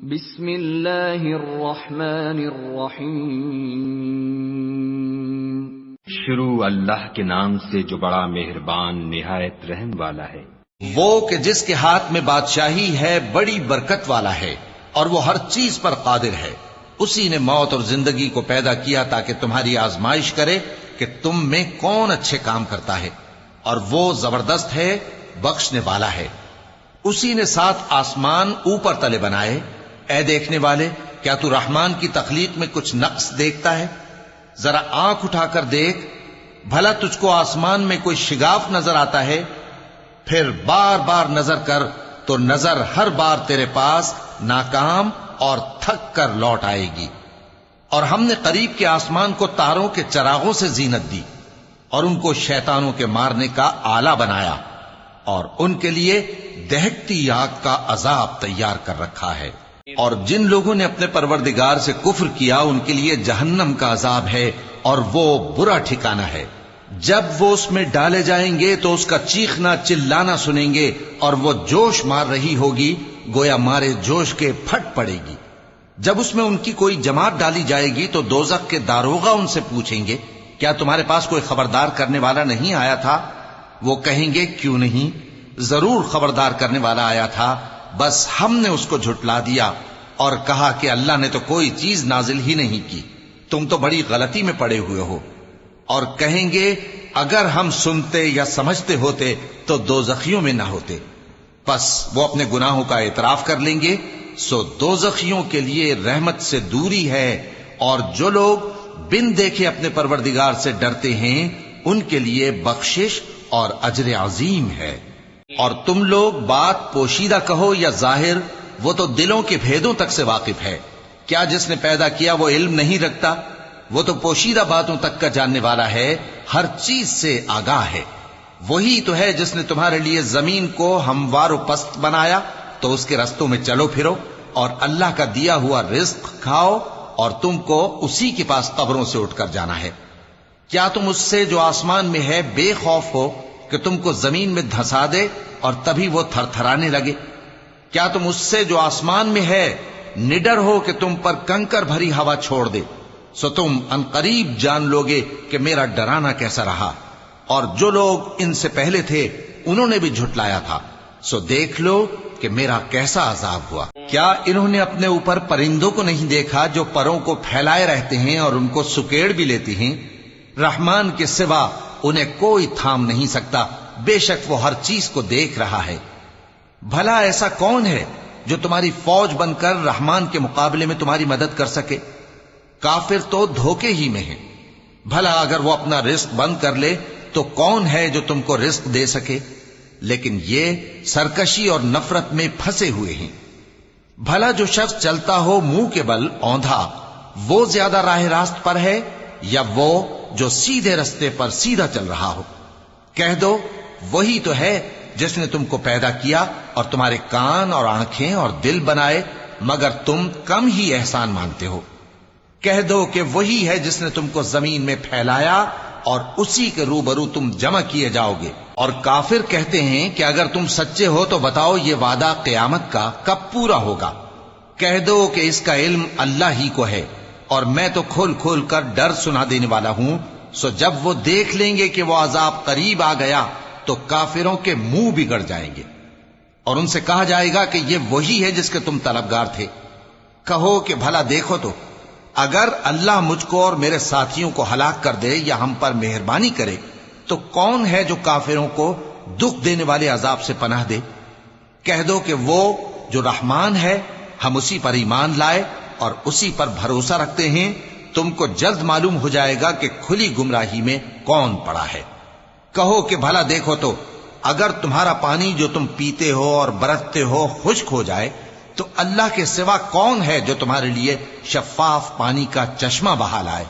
بسم اللہ الرحمن الرحیم۔ شروع اللہ کے نام سے جو بڑا مہربان نہایت رحم والا ہے۔ وہ کہ جس کے ہاتھ میں بادشاہی ہے بڑی برکت والا ہے اور وہ ہر چیز پر قادر ہے۔ اسی نے موت اور زندگی کو پیدا کیا تاکہ تمہاری آزمائش کرے کہ تم میں کون اچھے کام کرتا ہے، اور وہ زبردست ہے، بخشنے والا ہے۔ اسی نے 7 آسمان اوپر تلے بنائے۔ اے دیکھنے والے، کیا تو رحمان کی تخلیق میں کچھ نقص دیکھتا ہے؟ ذرا آنکھ اٹھا کر دیکھ، بھلا تجھ کو آسمان میں کوئی شگاف نظر آتا ہے؟ پھر بار بار نظر کر تو نظر ہر بار تیرے پاس ناکام اور تھک کر لوٹ آئے گی۔ اور ہم نے قریب کے آسمان کو تاروں کے چراغوں سے زینت دی اور ان کو شیطانوں کے مارنے کا آلہ بنایا، اور ان کے لیے دہکتی آگ کا عذاب تیار کر رکھا ہے۔ اور جن لوگوں نے اپنے پروردگار سے کفر کیا ان کے لیے جہنم کا عذاب ہے، اور وہ برا ٹھکانہ ہے۔ جب وہ اس میں ڈالے جائیں گے تو اس کا چیخنا چلانا سنیں گے، اور وہ جوش مار رہی ہوگی گویا مارے جوش کے پھٹ پڑے گی۔ جب اس میں ان کی کوئی جماعت ڈالی جائے گی تو دوزخ کے داروغہ ان سے پوچھیں گے، کیا تمہارے پاس کوئی خبردار کرنے والا نہیں آیا تھا؟ وہ کہیں گے، کیوں نہیں، ضرور خبردار کرنے والا آیا تھا، بس ہم نے اس کو جھٹلا دیا اور کہا کہ اللہ نے تو کوئی چیز نازل ہی نہیں کی، تم تو بڑی غلطی میں پڑے ہوئے ہو۔ اور کہیں گے، اگر ہم سنتے یا سمجھتے ہوتے تو دوزخیوں میں نہ ہوتے۔ پس وہ اپنے گناہوں کا اعتراف کر لیں گے، سو دوزخیوں کے لیے رحمت سے دوری ہے، اور جو لوگ بن دیکھے اپنے پروردگار سے ڈرتے ہیں ان کے لیے بخشش اور اجر عظیم ہے۔ اور تم لوگ بات پوشیدہ کہو یا ظاہر، وہ تو دلوں کے بھیدوں تک سے واقف ہے۔ کیا جس نے پیدا کیا وہ علم نہیں رکھتا؟ وہ تو پوشیدہ باتوں تک کا جاننے والا ہے، ہر چیز سے آگاہ ہے۔ وہی تو ہے جس نے تمہارے لیے زمین کو ہموار و پست بنایا، تو اس کے رستوں میں چلو پھرو اور اللہ کا دیا ہوا رزق کھاؤ، اور تم کو اسی کے پاس قبروں سے اٹھ کر جانا ہے۔ کیا تم اس سے جو آسمان میں ہے بے خوف ہو کہ تم کو زمین میں دھسا دے اور تبھی وہ تھر تھرانے لگے؟ کیا تم اس سے جو آسمان میں ہے نڈر ہو کہ تم پر کنکر بھری ہوا چھوڑ دے؟ سو تم ان قریب جان لوگے کہ میرا ڈرانا کیسا رہا۔ اور جو لوگ ان سے پہلے تھے انہوں نے بھی جھٹلایا تھا، سو دیکھ لو کہ میرا کیسا عذاب ہوا۔ کیا انہوں نے اپنے اوپر پرندوں کو نہیں دیکھا جو پروں کو پھیلائے رہتے ہیں اور ان کو سکیڑ بھی لیتی ہیں؟ رحمان کے سوا انہیں کوئی تھام نہیں سکتا، بے شک وہ ہر چیز کو دیکھ رہا ہے۔ بھلا ایسا کون ہے جو تمہاری فوج بن کر رحمان کے مقابلے میں تمہاری مدد کر سکے؟ کافر تو دھوکے ہی میں ہیں۔ بھلا اگر وہ اپنا رزق بند کر لے تو کون ہے جو تم کو رزق دے سکے؟ لیکن یہ سرکشی اور نفرت میں پھنسے ہوئے ہیں۔ بھلا جو شخص چلتا ہو منہ کے بل اوندھا، وہ زیادہ راہ راست پر ہے یا وہ جو سیدھے رستے پر سیدھا چل رہا ہو؟ کہہ دو، وہی تو ہے جس نے تم کو پیدا کیا اور تمہارے کان اور آنکھیں اور دل بنائے، مگر تم کم ہی احسان مانتے ہو۔ کہہ دو کہ وہی ہے جس نے تم کو زمین میں پھیلایا اور اسی کے روبرو تم جمع کیے جاؤ گے۔ اور کافر کہتے ہیں کہ اگر تم سچے ہو تو بتاؤ یہ وعدہ قیامت کا کب پورا ہوگا؟ کہہ دو کہ اس کا علم اللہ ہی کو ہے، اور میں تو کھول کھول کر ڈر سنا دینے والا ہوں۔ سو جب وہ دیکھ لیں گے کہ وہ عذاب قریب آ گیا تو کافروں کے منہ بگڑ جائیں گے، اور ان سے کہا جائے گا کہ یہ وہی ہے جس کے تم طلبگار تھے۔ کہو کہ بھلا دیکھو تو، اگر اللہ مجھ کو اور میرے ساتھیوں کو ہلاک کر دے یا ہم پر مہربانی کرے تو کون ہے جو کافروں کو دکھ دینے والے عذاب سے پناہ دے؟ کہہ دو کہ وہ جو رحمان ہے، ہم اسی پر ایمان لائے اور اسی پر بھروسہ رکھتے ہیں، تم کو جلد معلوم ہو جائے گا کہ کھلی گمراہی میں کون پڑا ہے۔ کہو کہ بھلا دیکھو تو، اگر تمہارا پانی جو تم پیتے ہو اور برتتے ہو خشک ہو جائے تو اللہ کے سوا کون ہے جو تمہارے لیے شفاف پانی کا چشمہ بہا لائے؟